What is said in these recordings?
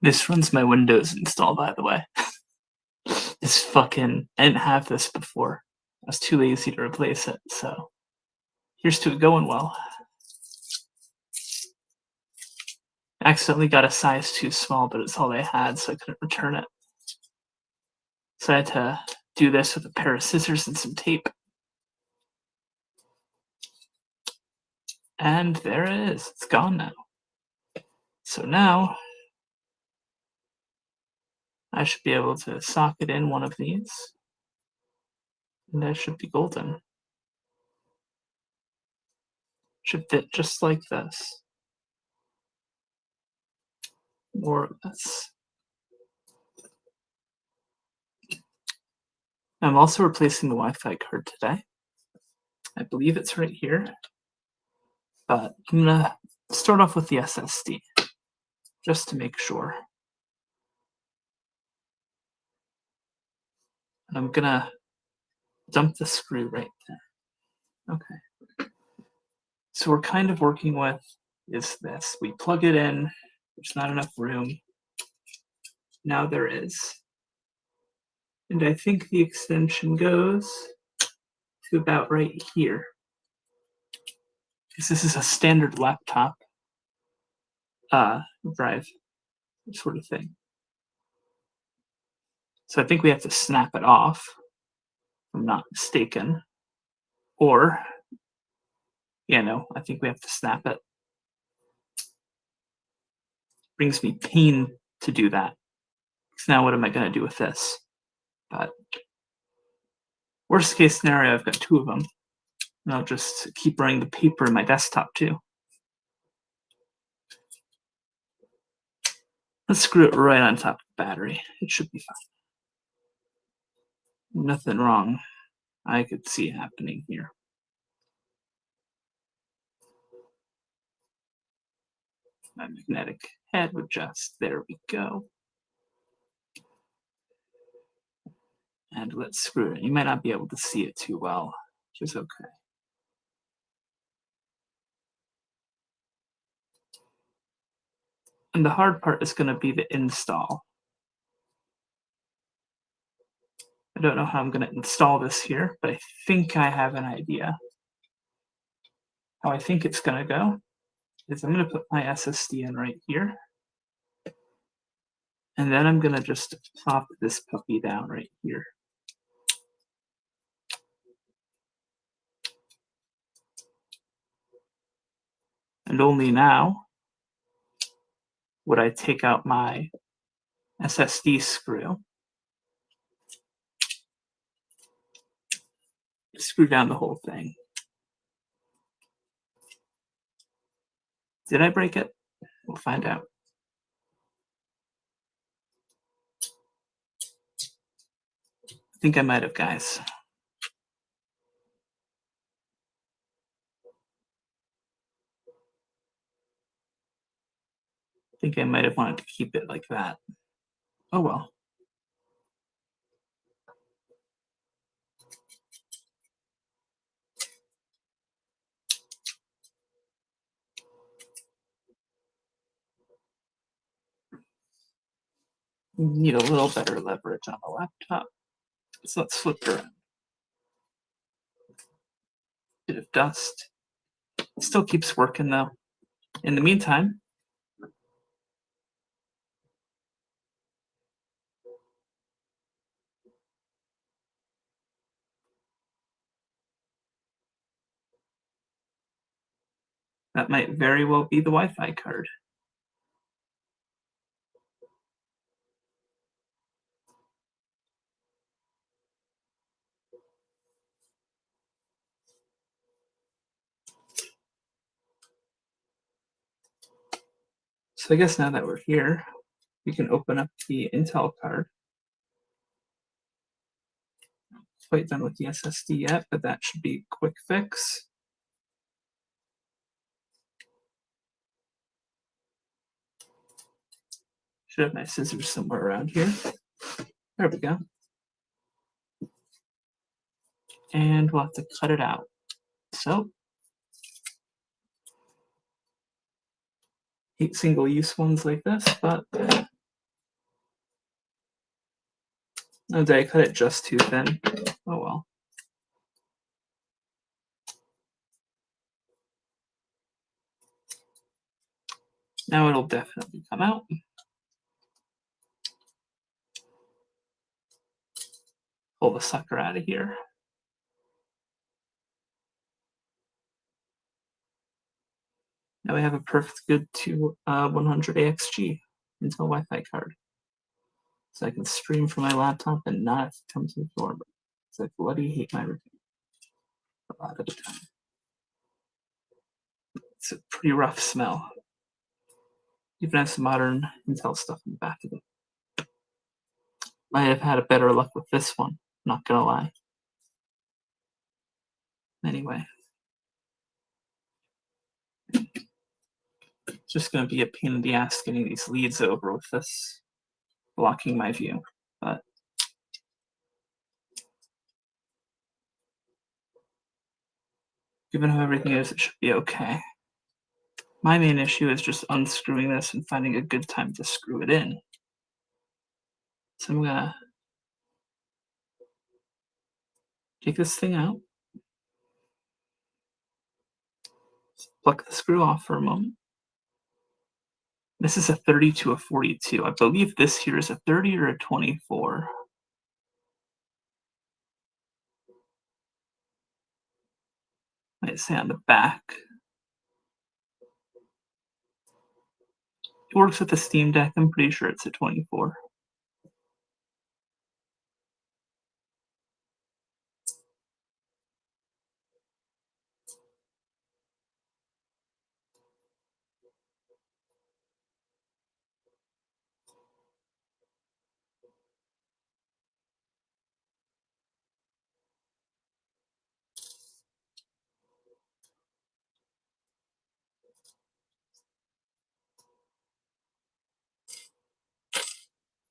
This runs my Windows install, by the way. This fucking I didn't have this before. I was too lazy to replace it, so here's to it going well. I accidentally got a size too small, but it's all I had, so I couldn't return it. So I had to do this with a pair of scissors and some tape. And there it is. It's gone now. So now I should be able to socket in one of these, and that should be golden. Should fit just like this. More or less. I'm also replacing the Wi-Fi card today. I believe it's right here, but I'm gonna start off with the SSD, just to make sure. And I'm gonna dump the screw right there. Okay. So we're kind of working with is this. We plug it in, there's not enough room. Now there is. And I think the extension goes to about right here. Because this is a standard laptop drive sort of thing. So I think we have to snap it off, if I'm not mistaken. Or, I think we have to snap it. Brings me pain to do that. Because now what am I going to do with this? But worst case scenario, I've got two of them. And I'll just keep running the paper in my desktop too. Let's screw it right on top of the battery. It should be fine. Nothing wrong I could see happening here. My magnetic head would just, there we go. And let's screw it. You might not be able to see it too well, which is okay. And the hard part is going to be the install. I don't know how I'm going to install this here, but I think I have an idea. How I think it's going to go is I'm going to put my SSD in right here. And then I'm going to just plop this puppy down right here. And only now would I take out my SSD screw, screw down the whole thing. Did I break it? We'll find out. I think I might have, guys. I think I might have wanted to keep it like that. Oh well. We need a little better leverage on the laptop. So let's flip it around. Bit of dust. It still keeps working though. In the meantime, that might very well be the Wi-Fi card. So I guess now that we're here, we can open up the Intel card. Not quite done with the SSD yet, but that should be a quick fix. Should have my scissors somewhere around here. There we go. And we'll have to cut it out. So, hate single-use ones like this, but Oh, did I cut it just too thin? Oh well. Now it'll definitely come out. Pull the sucker out of here. Now we have a perfect good 100 AXG Intel Wi-Fi card. So I can stream from my laptop and not have to come to the door. Because I bloody hate my routine a lot of the time. It's a pretty rough smell. Even has some modern Intel stuff in the back of it. Might have had a better luck with this one, not gonna lie. Anyway. It's just gonna be a pain in the ass getting these leads over with this blocking my view. But given how everything is, it should be okay. My main issue is just unscrewing this and finding a good time to screw it in. So I'm gonna take this thing out, pluck the screw off for a moment. This is a 30 to a 42. I believe this here is a 30 or a 24. Might say on the back. It works with the Steam Deck. I'm pretty sure it's a 24.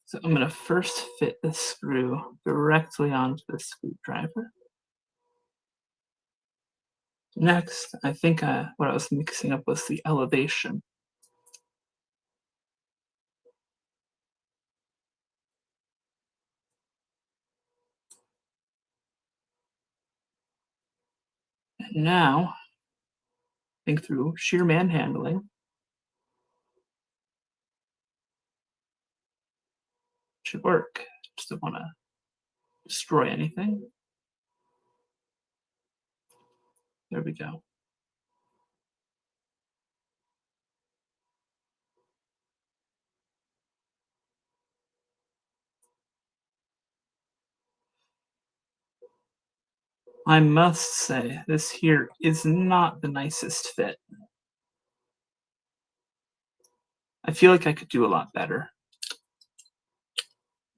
So I'm going to first fit the screw directly onto the screwdriver. Next, I think what I was mixing up was the elevation. And now, I think through sheer manhandling, should work. Just don't want to destroy anything. There we go. I must say, this here is not the nicest fit. I feel like I could do a lot better.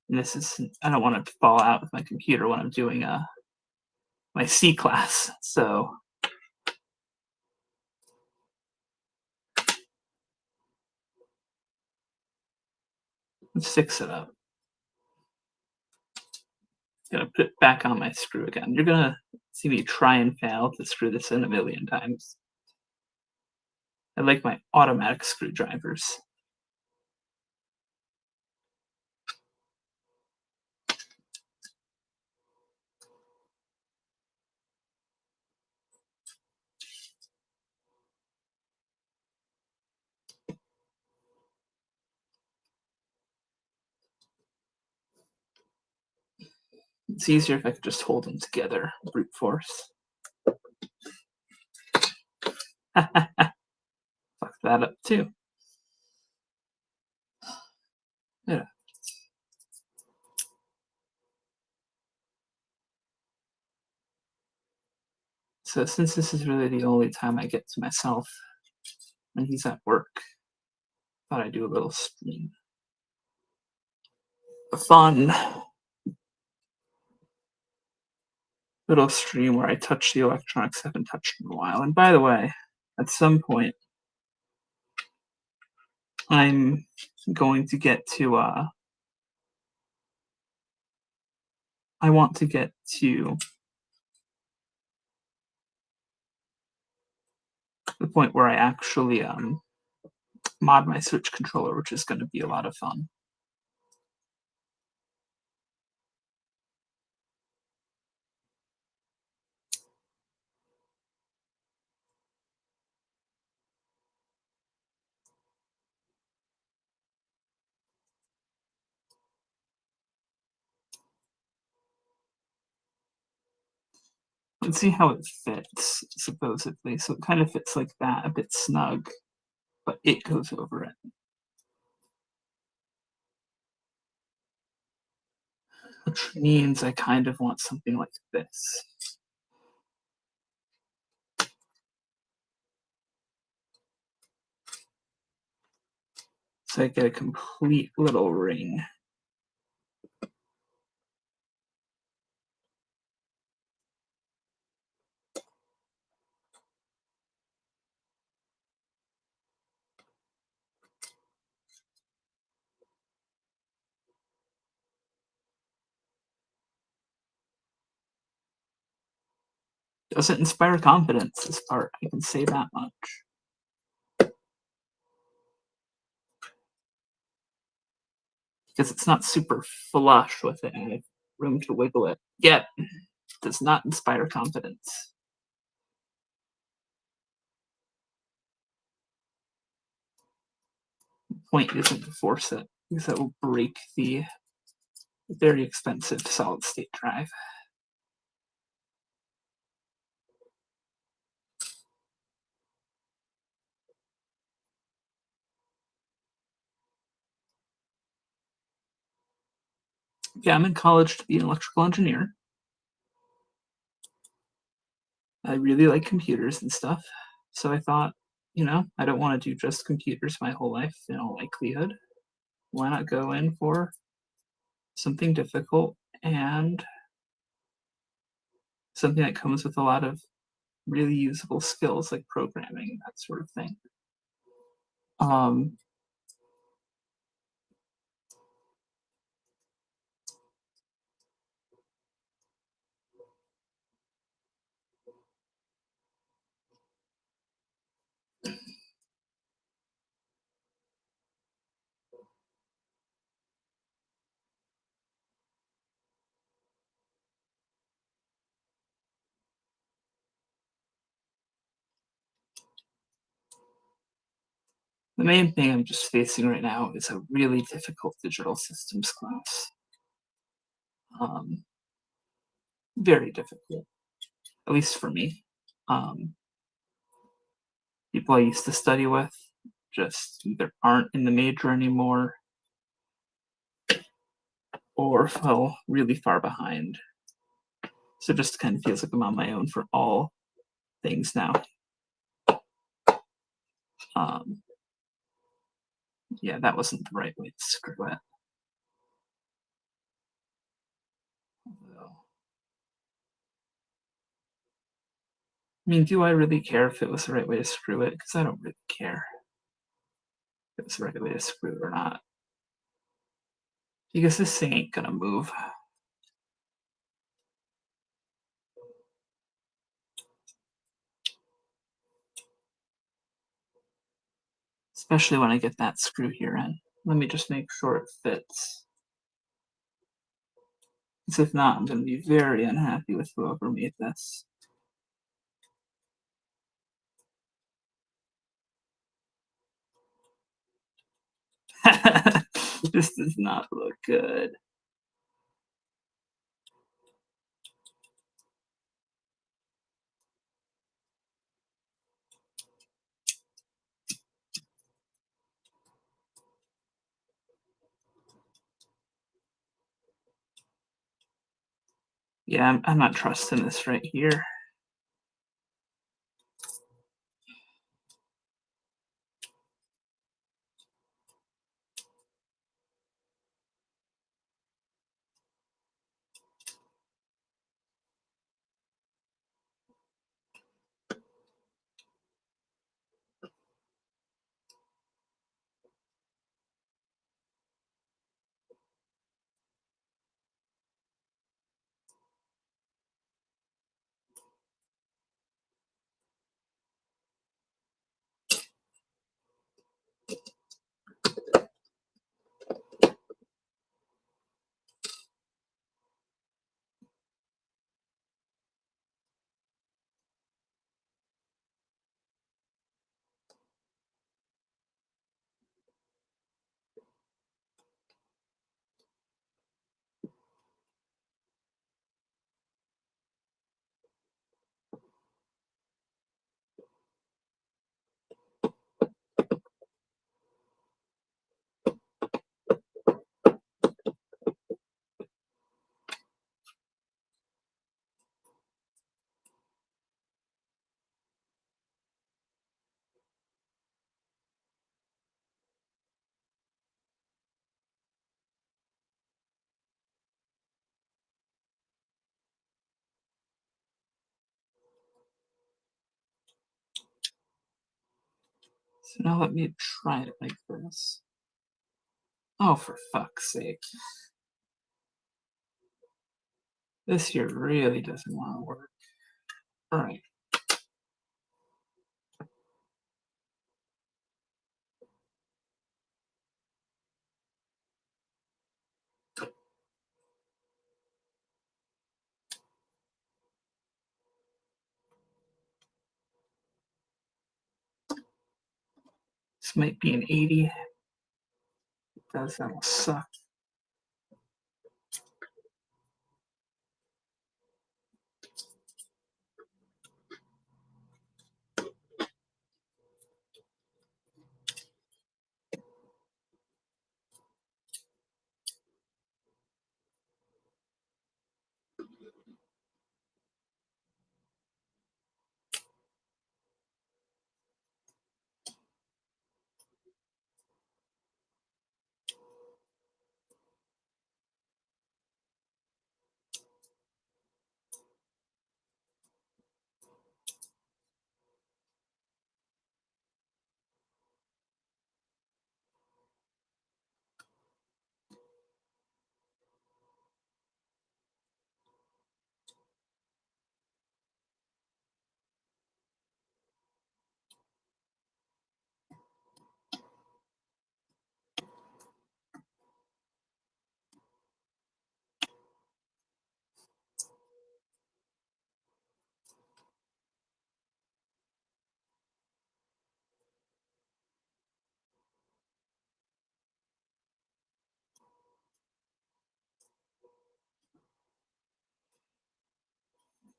And this is, I don't want to fall out with my computer when I'm doing my C class, so let's fix it up. Gonna put it back on my screw again. You're gonna see me try and fail to screw this in a million times. I like my automatic screwdrivers. It's easier if I could just hold them together, brute force. Fuck that up too. Yeah. So since this is really the only time I get to myself when he's at work, thought I'd do a little stream. A fun little stream where I touch the electronics I haven't touched in a while. And by the way, at some point, I'm going to get to I want to get to the point where I actually mod my Switch controller, which is going to be a lot of fun. can see how it fits, supposedly. So it kind of fits like that, a bit snug, but it goes over it. Which means I kind of want something like this. So I get a complete little ring. Doesn't inspire confidence, this part, I can say that much. Because it's not super flush with it, and I have room to wiggle it. Yet, does not inspire confidence. The point isn't to force it, because that will break the very expensive solid state drive. Yeah, I'm in college to be an electrical engineer. I really like computers and stuff. So I thought, I don't want to do just computers my whole life in all likelihood. Why not go in for something difficult and something that comes with a lot of really usable skills like programming, that sort of thing. Um, the main thing I'm just facing right now is a really difficult digital systems class. Um, Very difficult, at least for me. Um, People I used to study with just either aren't in the major anymore or fell really far behind. So it just kind of feels like I'm on my own for all things now. Um, yeah, that wasn't the right way to screw it. I mean, do I really care if it was the right way to screw it? Because I don't really care if it's the right way to screw it or not. Because this thing ain't gonna move. Especially when I get that screw here in. Let me just make sure it fits. Because if not, I'm gonna be very unhappy with whoever made this. This does not look good. Yeah, I'm not trusting this right here. So now let me try it like this. Oh, for fuck's sake. This here really doesn't want to work. All right. This might be an 80. If it does, that'll suck.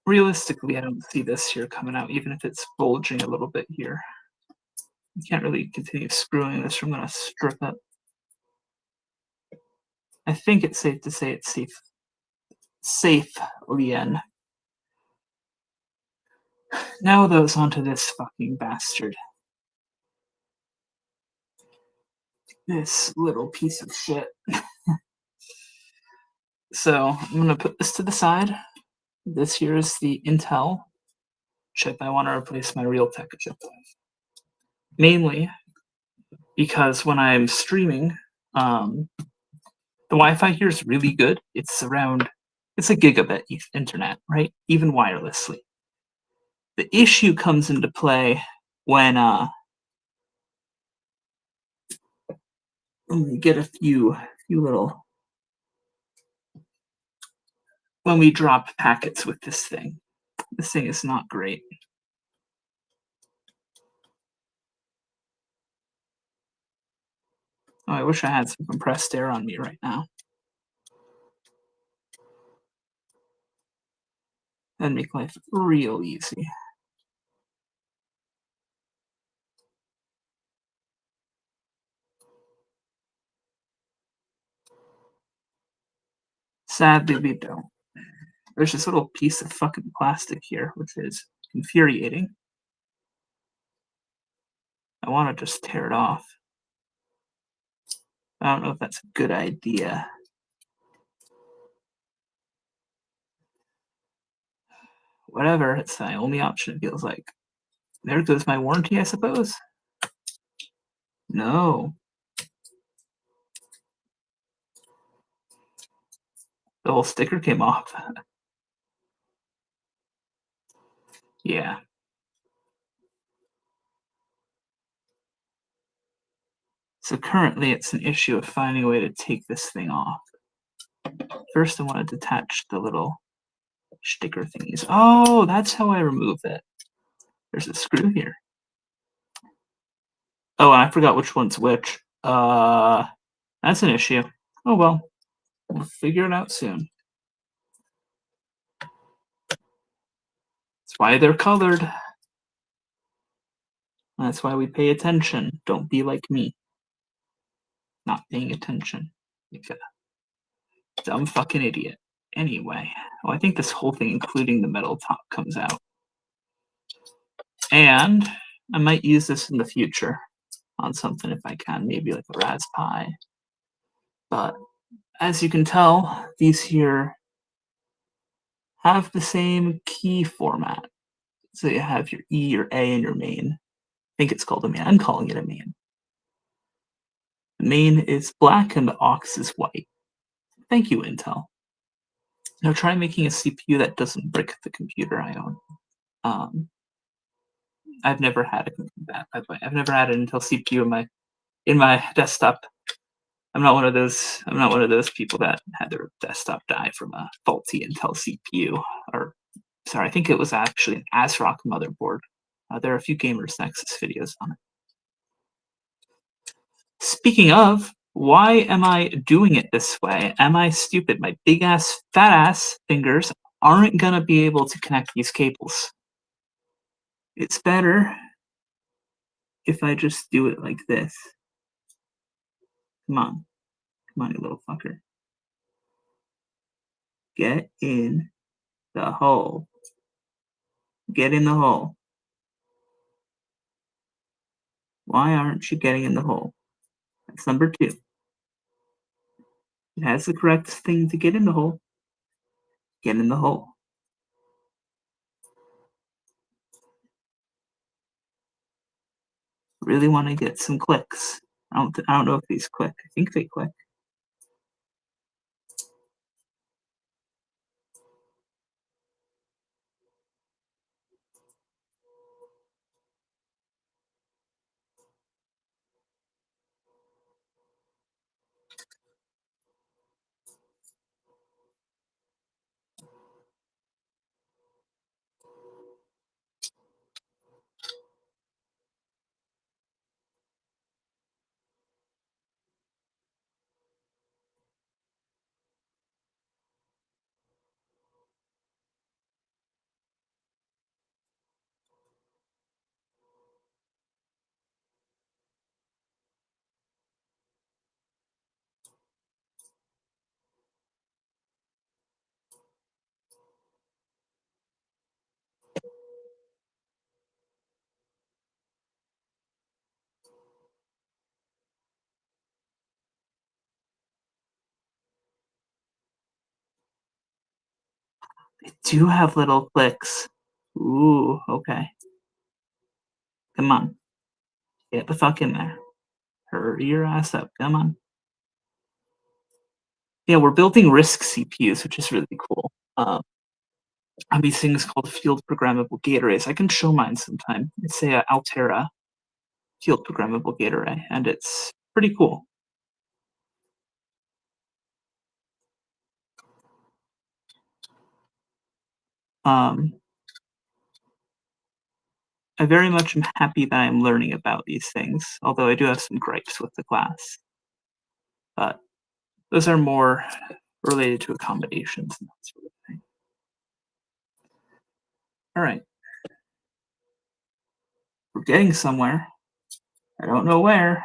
Realistically, I don't see this here coming out, even if it's bulging a little bit here. You can't really continue screwing this, or I'm going to strip it. I think it's safe to say it's safe, Lien. Now those onto this fucking bastard. This little piece of shit. So I'm going to put this to the side. This here is the Intel chip I want to replace my Realtek chip with. Mainly because when I'm streaming, the Wi-Fi here is really good. It's a gigabit internet, right? Even wirelessly. The issue comes into play when we get a few little, when we drop packets with this thing. This thing is not great. Oh, I wish I had some compressed air on me right now. That'd make life real easy. Sadly, we don't. There's this little piece of fucking plastic here, which is infuriating. I want to just tear it off. I don't know if that's a good idea. Whatever, it's the only option, it feels like. There goes my warranty, I suppose? No. The whole sticker came off. Yeah. So currently it's an issue of finding a way to take this thing off. First I want to detach the little sticker thingies. Oh, that's how I remove it. There's a screw here. Oh, and I forgot which one's which. That's an issue. Oh well. We'll figure it out soon. That's why they're colored. That's why we pay attention. Don't be like me. Not paying attention. Like a dumb fucking idiot. Anyway. Oh, I think this whole thing, including the metal top, comes out. And I might use this in the future on something if I can, maybe like a Raspberry Pi. But as you can tell, these here have the same key format. So you have your E, your A, and your main. think it's called a main. I'm calling it a main. The main is black and the aux is white. Thank you, Intel. Now try making a CPU that doesn't brick the computer I own. I've never had that, by the way. I've never had an Intel CPU in my desktop. I'm not one of those people that had their desktop die from a faulty Intel CPU. Or sorry, I think it was actually an ASRock motherboard. There are a few Gamers Nexus videos on it. Speaking of, why am I doing it this way? Am I stupid? My big ass, fat ass fingers aren't gonna be able to connect these cables. It's better if I just do it like this. Come on. Come on, you little fucker. Get in the hole. Get in the hole. Why aren't you getting in the hole? That's number 2. It has the correct thing to get in the hole. Get in the hole. Really want to get some clicks. I don't know if these click. I think they click. They do have little clicks. Ooh, okay. Come on. Get the fuck in there. Hurry your ass up. Come on. Yeah, we're building RISC CPUs, which is really cool. On these things called field programmable gate arrays. I can show mine sometime. It's a Altera field programmable gate array, and it's pretty cool. I very much am happy that I'm learning about these things, although I do have some gripes with the class. But those are more related to accommodations and that sort of thing. All right. We're getting somewhere. I don't know where,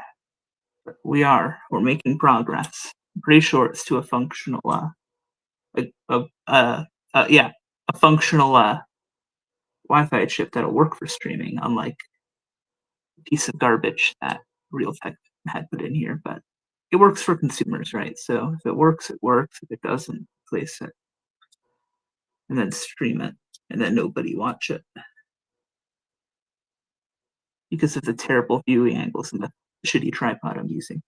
but we are. We're making progress. I'm pretty sure it's to a functional, a functional Wi-Fi chip that'll work for streaming, unlike a piece of garbage that Realtek had put in here. But it works for consumers, right? So if it works, it works. If it doesn't, place it and then stream it, and then nobody watch it because of the terrible viewing angles and the shitty tripod I'm using.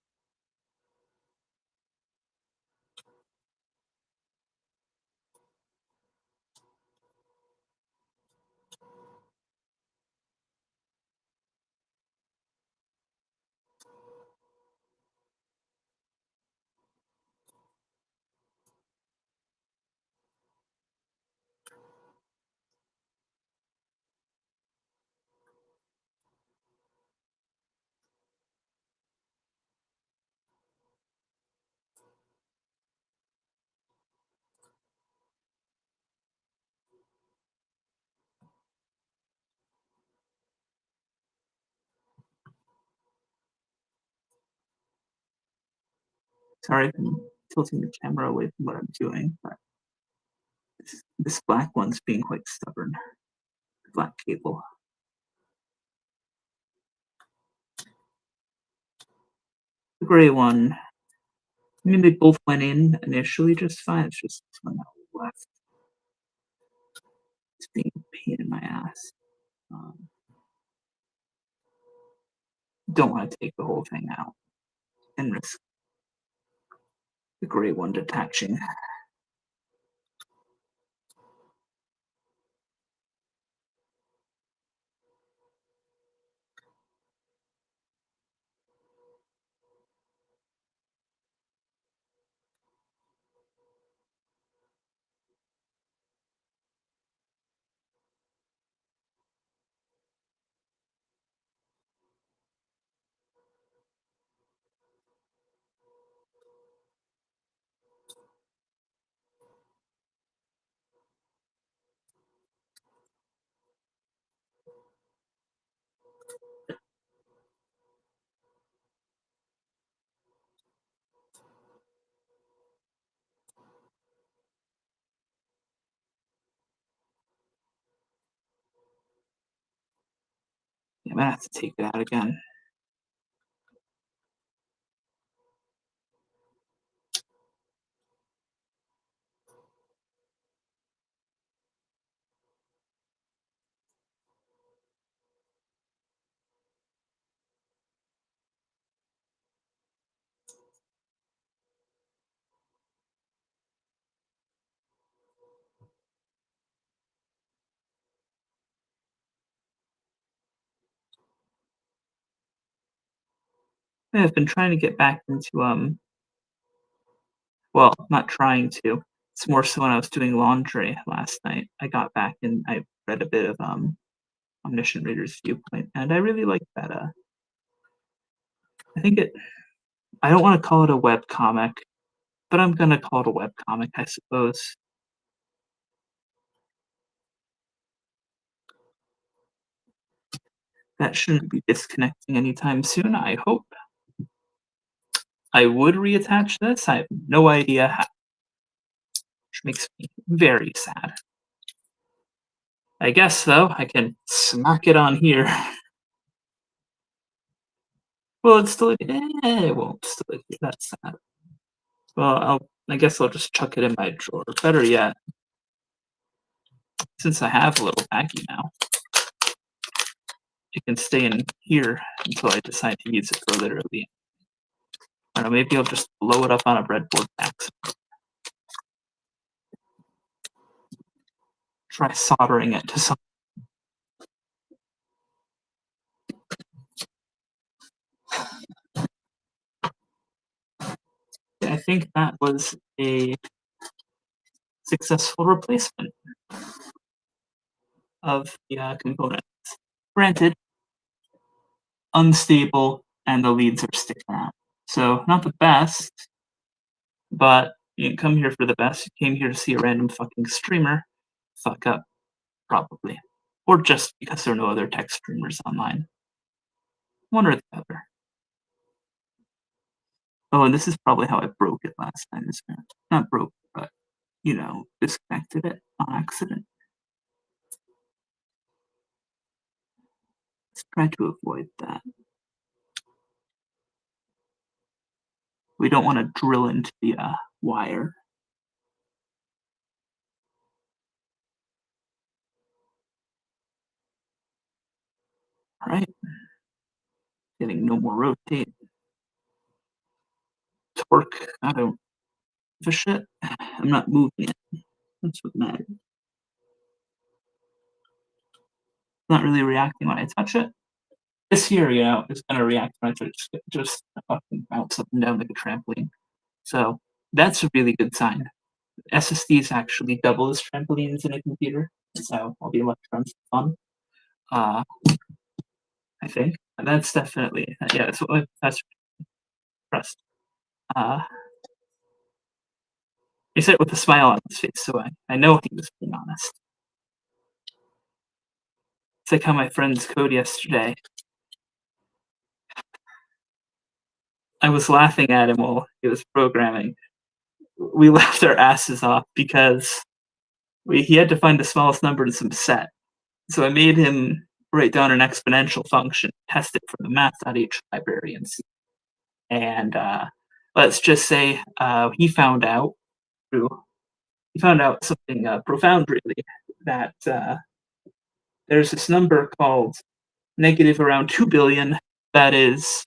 Sorry if I'm tilting the camera away from what I'm doing, but this black one's being quite stubborn. Black cable. The gray one, I mean, they both went in initially just fine. It's just this one that left. It's being a pain in my ass. Um, Don't want to take the whole thing out and risk the gray one detaching. Yeah, I'm gonna have to take it out again. I've been trying to get back into well, not trying to. It's more so when I was doing laundry last night. I got back and I read a bit of Omniscient Reader's Viewpoint, and I really like that. I think it. I don't want to call it a web comic, but I'm gonna call it a web comic, I suppose. That shouldn't be disconnecting anytime soon, I hope. I would reattach this. I have no idea how, which makes me very sad. I guess though I can smack it on here. Well, it's still it won't still that's sad. Well, I guess I'll just chuck it in my drawer. Better yet, since I have a little baggie now, it can stay in here until I decide to use it for literally. I don't know, maybe I'll just blow it up on a breadboard next. Try soldering it to something. I think that was a successful replacement of the components. Granted, unstable and the leads are sticking out. So not the best, but you didn't come here for the best. You came here to see a random fucking streamer fuck up, probably. Or just because there are no other tech streamers online. One or the other. Oh, and this is probably how I broke it last time, isn't it? Not broke, but, disconnected it on accident. Let's try to avoid that. We don't want to drill into the wire. All right. Getting no more rotate. Torque, I don't give a shit. I'm not moving it. That's what matters. Not really reacting when I touch it. This here, is gonna react when I touch it, just fucking bounce up and down like a trampoline. So that's a really good sign. SSDs actually double as trampolines in a computer. So all the electrons fun. I think. And that's definitely that's what that's pressed. He said it with a smile on his face, so I know he was being honest. It's like how my friend's code yesterday. I was laughing at him while he was programming. We laughed our asses off because he had to find the smallest number in some set. So I made him write down an exponential function, test it from the math.h library, and see. And let's just say he found out something profound, really, that there's this number called negative around 2 billion that is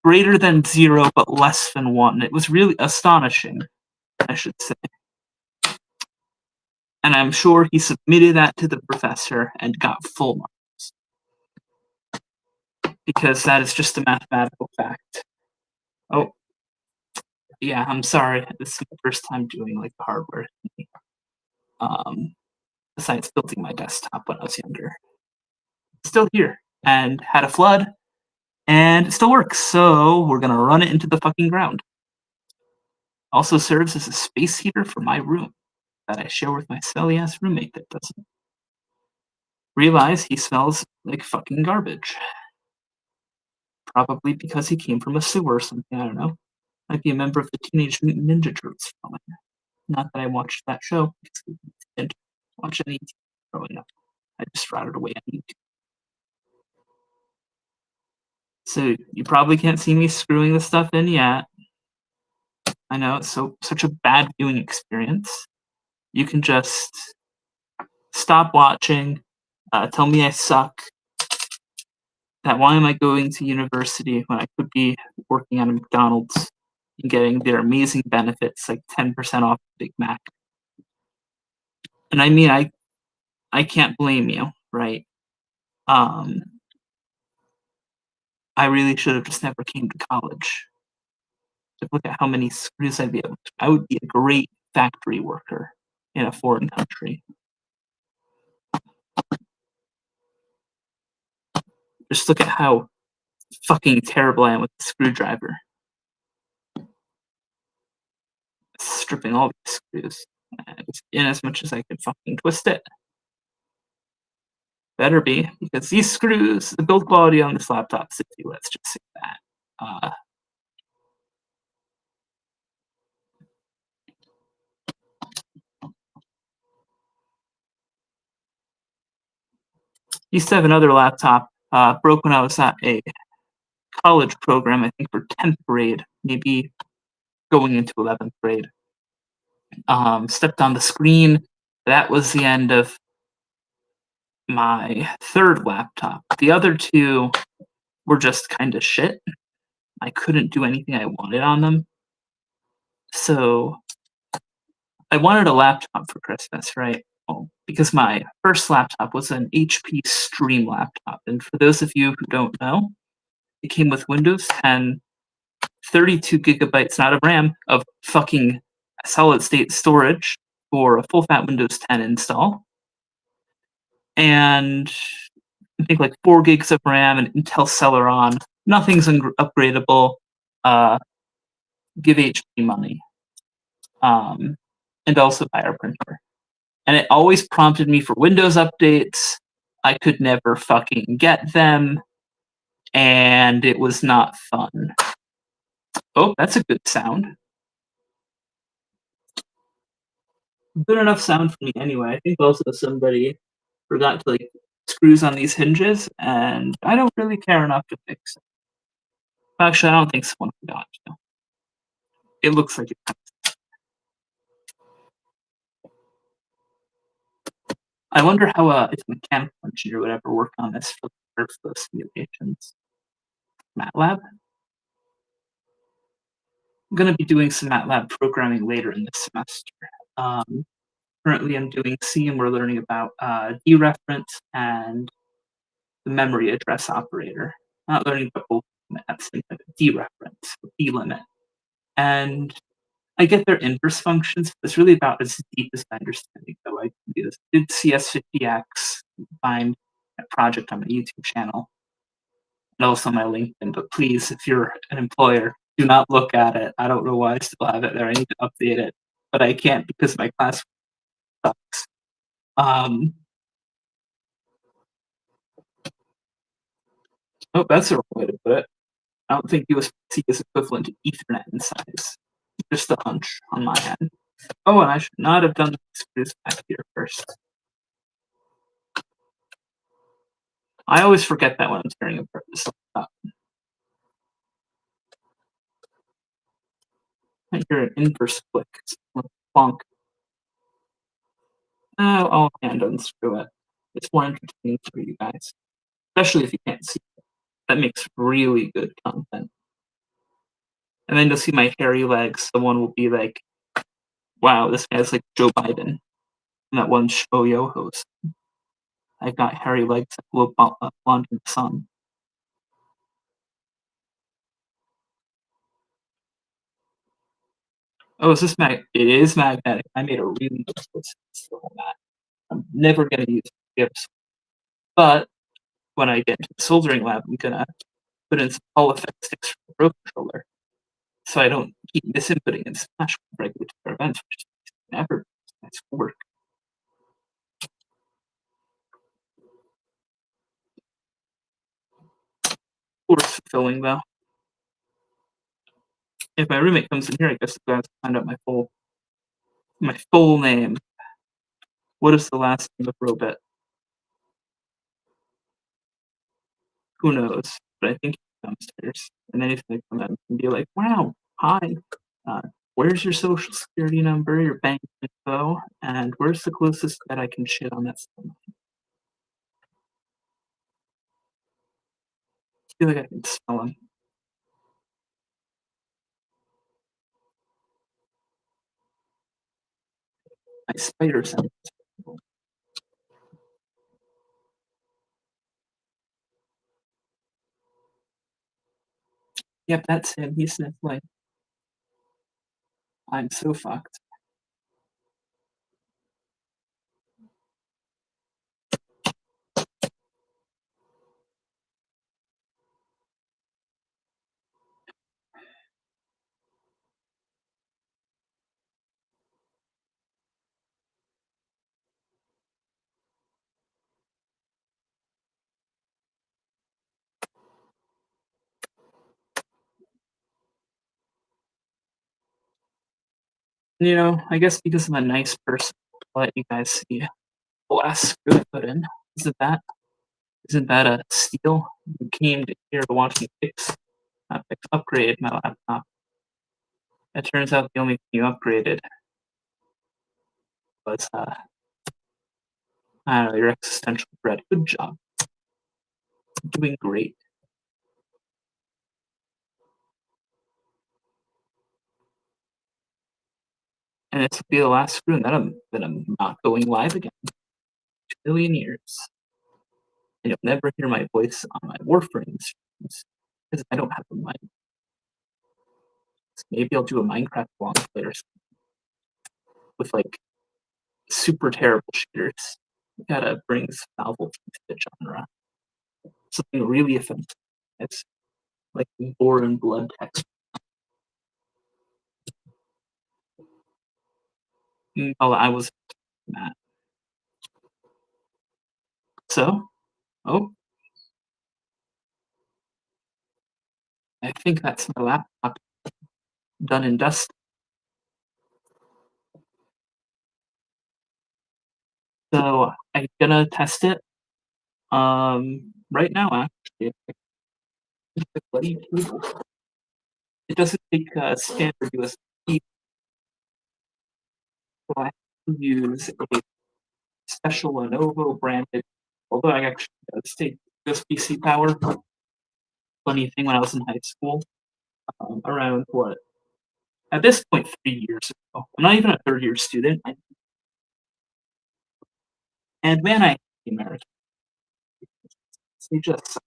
greater than 0 but less than 1. It was really astonishing, I should say. And I'm sure he submitted that to the professor and got full marks. Because that is just a mathematical fact. Oh, yeah, I'm sorry. This is my first time doing like the hardware thing. Besides building my desktop when I was younger. Still here and had a flood, and it still works. So we're gonna run it into the fucking ground. Also serves as a space heater for my room that I share with my smelly ass roommate that doesn't realize he smells like fucking garbage. Probably because he came from a sewer or something. I don't know. Might be a member of the Teenage Mutant Ninja Turtles family. Not that I watched that show because I didn't watch any growing up. I just routed away on YouTube. So you probably can't see me screwing the stuff in yet. I know it's such a bad viewing experience. You can just stop watching, tell me I suck. That why am I going to university when I could be working at a McDonald's and getting their amazing benefits like 10% off Big Mac? And I mean, I can't blame you, right? I really should have just never came to college. Look at how many screws I'd be able to. I would be a great factory worker in a foreign country. Just look at how fucking terrible I am with the screwdriver. Stripping all these screws in as much as I could fucking twist it. Better be, because these screws, the build quality on this laptop is iffy, let's just say that. Used to have another laptop, broke when I was at a college program, I think for 10th grade, maybe going into 11th grade. Stepped on the screen. That was the end of my third laptop. The other two were just kind of shit. I couldn't do anything I wanted on them. So I wanted a laptop for Christmas, right? Well, because my first laptop was an HP Stream laptop. And for those of you who don't know, it came with Windows 10, 32 gigabytes, not of RAM, of fucking solid state storage for a full fat Windows 10 install. And I think like 4 gigs of RAM and Intel Celeron. Nothing's upgradable. Give HP money. And also buy our printer. And it always prompted me for Windows updates. I could never fucking get them. And it was not fun. Oh, that's a good sound. Good enough sound for me anyway. I think also somebody forgot to like screws on these hinges, and I don't really care enough to fix it. Actually, I don't think someone forgot to. It looks like it. I wonder how if a mechanical engineer would ever work on this for the simulations. MATLAB? I'm going to be doing some MATLAB programming later in this semester. Currently, I'm doing C, and we're learning about dereference and the memory address operator. Not learning about both at the same time, dereference, delimit. And I get their inverse functions, but it's really about as deep as my understanding go. I did CS50X, find a project on my YouTube channel, and also my LinkedIn. But please, if you're an employer, do not look at it. I don't know why I still have it there. I need to update it, but I can't because my class sucks. Oh, that's the wrong way to put it. I don't think USB-C is equivalent to Ethernet in size. Just a hunch on my end. Oh, and I should not have done the screws back here first. I always forget that when I'm tearing apart this laptop. I hear an inverse click. Bonk. Oh, I'll hand unscrew it. It's more entertaining for you guys, especially if you can't see it. that makes really good content. And then you'll see my hairy legs. Someone will be like, "Wow, this guy's like Joe Biden." And that one show yo host. I've got hairy legs that glow blonde in the sun. Oh, is this it is magnetic. I made a really good choice on that. I'm never gonna use chips, but when I get into the soldering lab, I'm gonna put in some Hall effect sticks for the Pro controller, so I don't keep misinputting and smash regulatory events, which is never nice work. Course fulfilling though. If my roommate comes in here, I guess the guys find out my full name. What is the last name of Robit? Who knows? But I think he's downstairs, and then he's gonna come in and be like, "Wow, hi, uh, where's your social security number, your bank info, and where's the closest that I can shit on that stuff?" I feel like I can smell him. My spider sense. Yep, that's him. He's sniffling. I'm so fucked. I guess because I'm a nice person, I'll let you guys see the last screw I put in. Isn't that isn't that a steal? You came here to watch me upgrade my laptop. It turns out the only thing you upgraded was I don't know, your existential threat. Good job. Doing great. And this will be the last screw, and then I'm not going live again. 2 million years. And you'll never hear my voice on my Warframe streams because I don't have a mic. So maybe I'll do a Minecraft long play or something with like super terrible shooters. You gotta bring some novelty to the genre. Something really offensive. It's like gore and blood text. Oh, I was that. So, oh, I think that's my laptop done and dusted. So I'm gonna test it. Right now, actually, it's a bloody cable. It doesn't take standard USB. So I have to use a special Lenovo branded. Although I actually take USB-C power. Funny thing when I was in high school, around what at this point 3 years ago. I'm not even a third year student, and man, I hate the American. They just,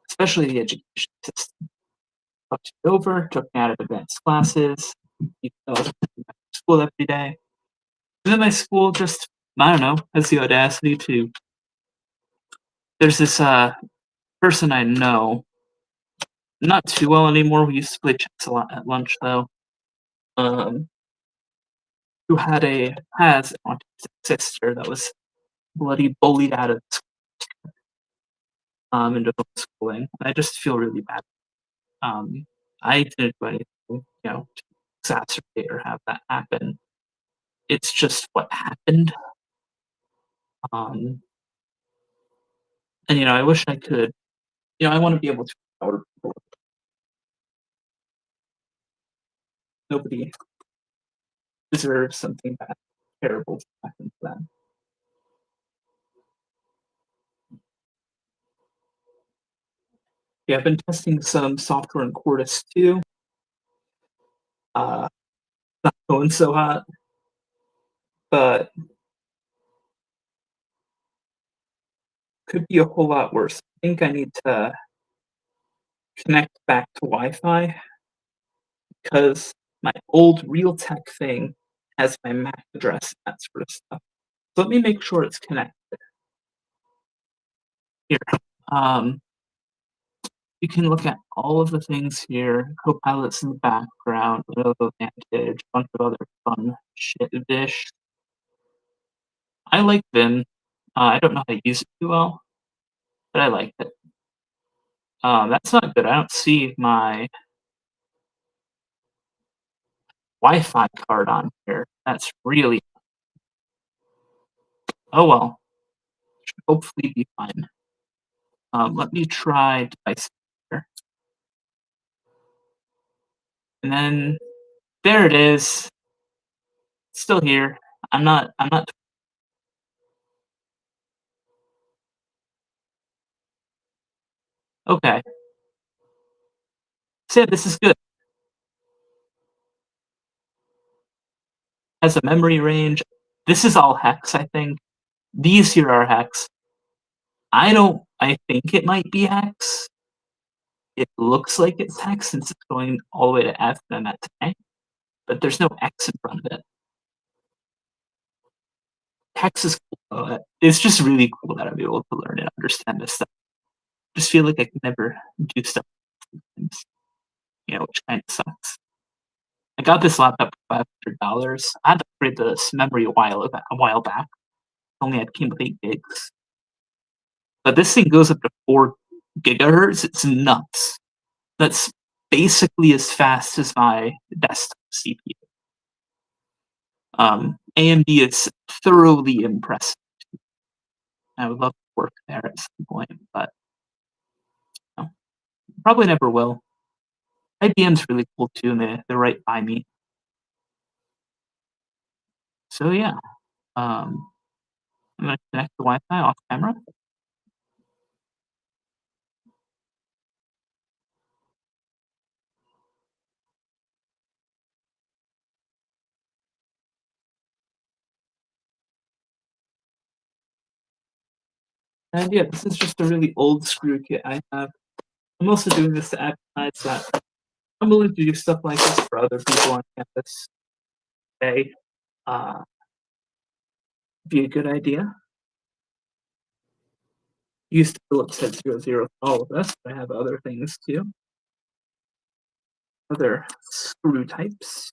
especially the education system, fucked me over, took me out of advanced classes. I was going back to school every day. And then my school just, I don't know, has the audacity to. There's this person I know, not too well anymore. We used to play chess a lot at lunch though. Um, who has an autistic sister that was bloody bullied out of into homeschooling. And I just feel really bad. Um, I didn't do anything, to exacerbate or have that happen. It's just what happened. Um, and I wish I could. I want to be able to empower people. Nobody deserves something that terrible to happen to them. Yeah, I've been testing some software in Quartus too. Uh, Not going so hot, but could be a whole lot worse. I think I need to connect back to Wi-Fi because my old Realtek thing has my MAC address and that sort of stuff. So let me make sure it's connected here. Um, you can look at all of the things here. Copilot's in the background, Lenovo Vantage, a bunch of other fun shit. Dish. I like Vim. I don't know how to use it too well, but I like it. That's not good. I don't see my Wi-Fi card on here. That's really oh well. Should hopefully be fine. Let me try device here. And then there it is. Still here. I'm not okay. So yeah, this is good. Has a memory range. This is all hex, I think. These here are hex. I think it might be hex. It looks like it's hex since it's going all the way to F and I'm at 10, but there's no X in front of it. Hex is cool. It's just really cool that I'm able to learn and understand this stuff. Just feel like I can never do stuff, which kind of sucks. I got this laptop for $500. I had to upgrade this memory a while back. Only had came with 8 gigs, but this thing goes up to 4 gigahertz. It's nuts. That's basically as fast as my desktop CPU. AMD is thoroughly impressive. I would love to work there at some point, but no, probably never will. IBM's really cool too, and they're right by me. So yeah, um, I'm gonna connect the Wi-Fi off camera. And yeah, this is just a really old screw kit I have. I'm also doing this to advertise that I'm willing to do stuff like this for other people on campus. Hey, uh, be a good idea. Used to Philips head 00 all of this, but I have other things too. Other screw types.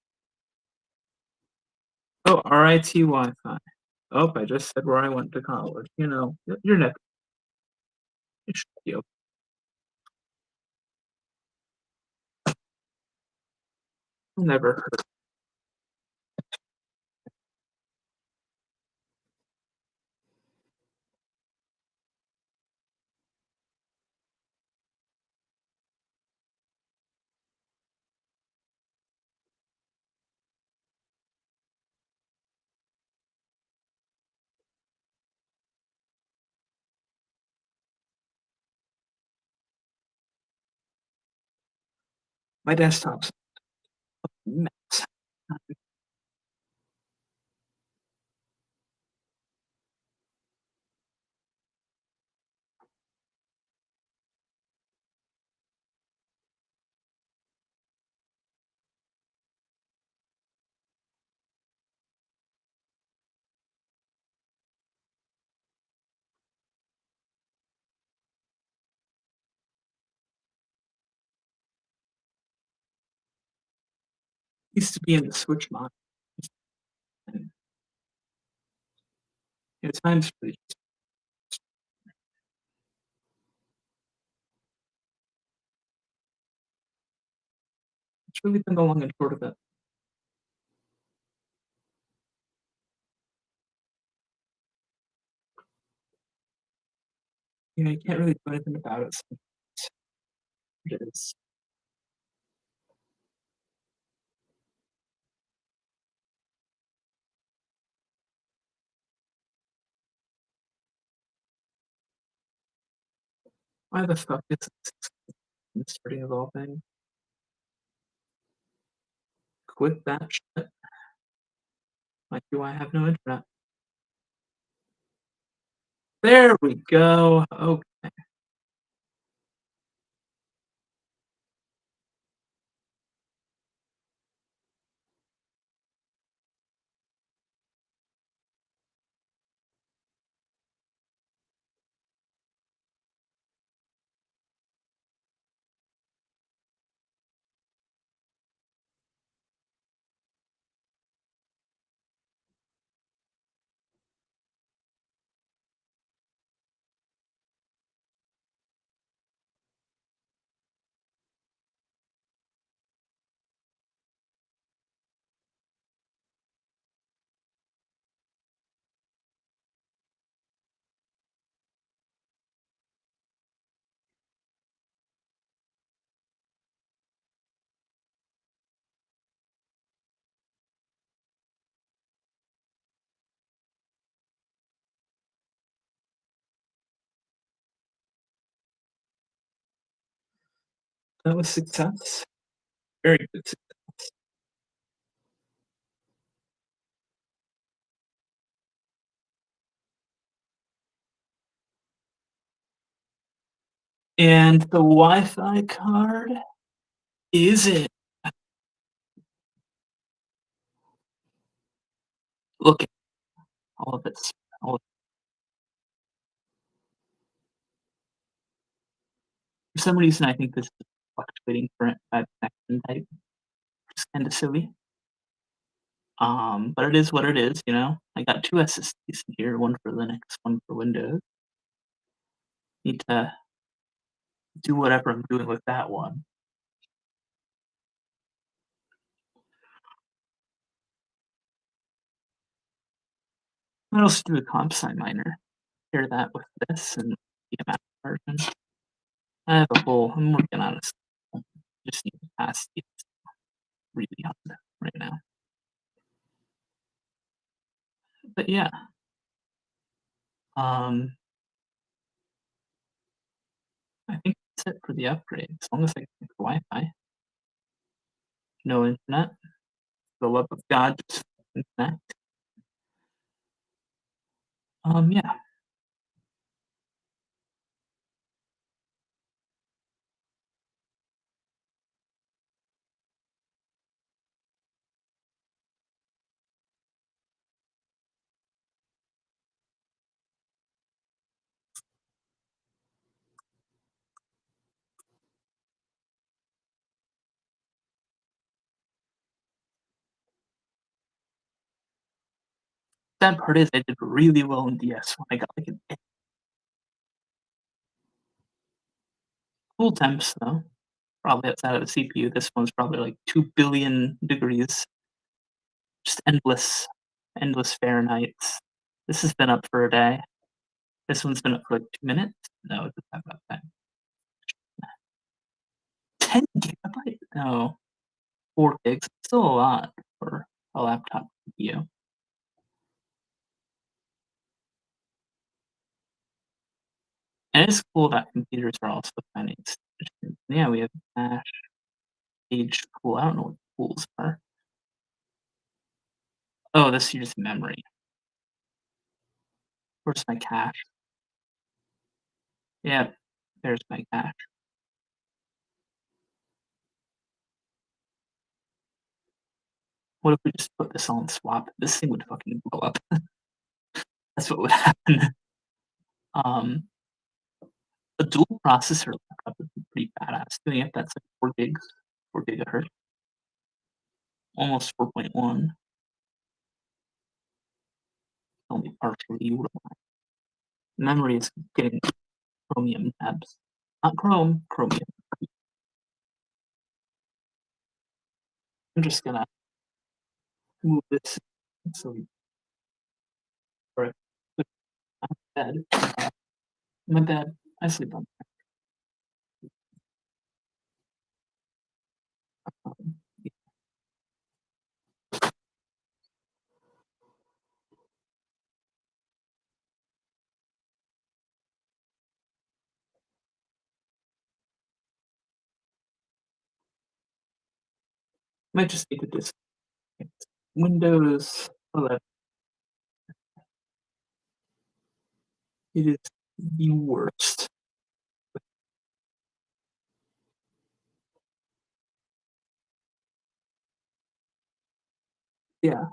Oh, RIT Wi-Fi. Oh, I just said where I went to college. You're never. It should be okay. Never heard. My desktop's a mess. Used to be in the switch mod. And, times really, it's really been the long and short of it. You can't really do anything about it. So it is. Why the fuck is this? Starting of all things. Quick batch. Like, do I have no internet? There we go. Oh, that was success. Very good success. And the Wi-Fi card is it. Look at all of this. All for some reason, I think this is fluctuating current by connection type. It's kinda silly. But it is what it is, you know? I got 2 SSDs in here, one for Linux, one for Windows. Need to do whatever I'm doing with that one. I'll also do a comp sci miner. Pair that with this and the Mac version. I have a whole I'm working on this. Just need to pass it really hard right now. But yeah, um, I think that's it for the upgrade. As long as I get the Wi-Fi, no internet, the love of God, just connect. Yeah, sad part is I did really well in DS when I got like an cool temps though. Probably outside of the CPU. This one's probably like 2 billion degrees, just endless Fahrenheits. This has been up for a day. This one's been up for like 2 minutes. No, it doesn't have that time. 10 GB? No, 4 gigs. Still a lot for a laptop CPU. And it's cool that computers are also finding solutions. Yeah, we have cache, page pool. I don't know what pools are. Oh, this is memory. Where's my cache? Yeah, there's my cache. What if we just put this on swap? This thing would fucking blow up. That's what would happen. Um, a dual processor laptop would be pretty badass. Doing it, that's like 4 gigs, 4 gigahertz, almost 4.1, only partially utilized. Memory is getting Chromium tabs. Not Chrome, Chromium. I'm just gonna move this so we or put it on bed. My bed. I sleep on Might just need to disconnect Windows 11. It is the worst. Yeah.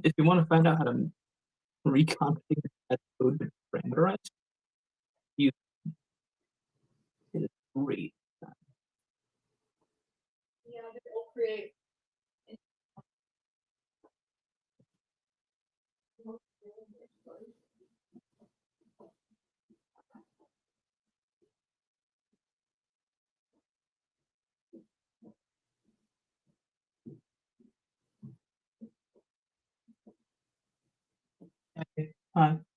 If you want to find out how to reconfigure that code with parameterize, you it is great. Okay.